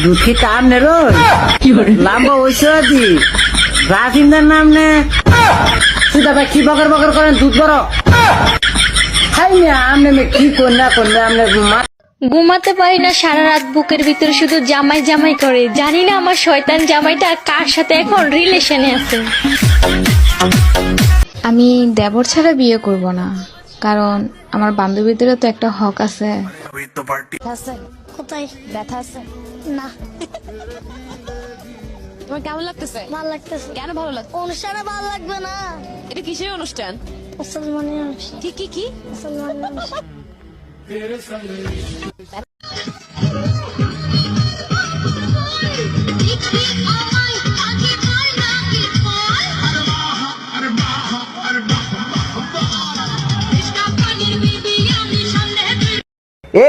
দুধ কি কাম নে রো লাম্বা হইছে দি রাজিন্দার নাম নে সুদা ভাই কি বকর বকর করেন দুধ বড় খাই না আমনে মে কি করনা আমনে ঘুমাতে পারি না সারা রাত, বুকের ভিতরে শুধু জামাই জামাই করে। জানি না আমার শয়তান জামাইটা কার সাথে এখন রিলেশনে আছে। আমি দেবর ছাড়া বিয়ে করব না, কারণ আমার বান্ধবীদেরও তো একটা হক আছে। কোথায় ব্যথা আছে? না। তোমার কেমন লাগতেছে? ভালো লাগতেছে। কেন ভালো লাগছে? অনুষ্ঠানে ভালো লাগবে না। এটা কিসের অনুষ্ঠান? মুসলমানের অনুষ্ঠান। কি মুসলমানের অনুষ্ঠান।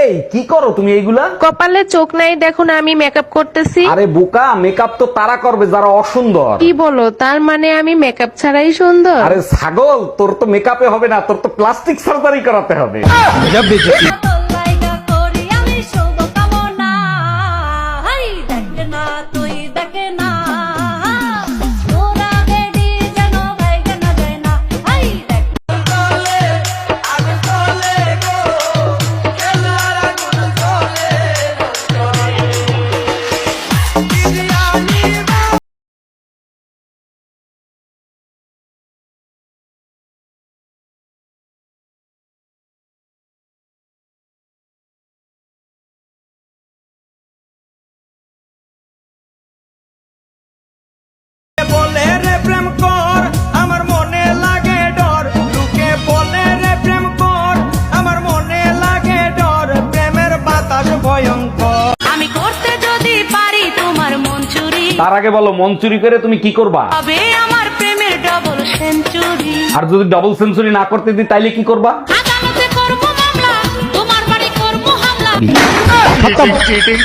এই কি করো তুমি এইগুলা? কপালে চোখ নাই দেখো না, আমি মেকআপ করতেছি। আরে বোকা, মেকআপ তো তারা করবে যারা অসুন্দর। কি বলো, তার মানে আমি মেকআপ ছাড়াই সুন্দর? আরে ছাগল, তোর তো মেকআপে হবে না, তোর তো প্লাস্টিক সার্জারি করাতে হবে। বলে রে প্রেম কর আমার মনে লাগে ডর, লোকে বলে রে প্রেম কর আমার মনে লাগে ডর, প্রেমের বাতাস ভয়ঙ্কর। আমি করতে যদি পারি তোমার মন চুরি, তার আগে বলো, মন চুরি করে তুমি কি করবা? তবে আমার প্রেমের ডবল সেঞ্চুরি। আর যদি ডাবল সেঞ্চুরি না করতে দিই তাইলে কি করবা? আদালতে করবো মামলা, তোমার বাড়ি করবো হামলা।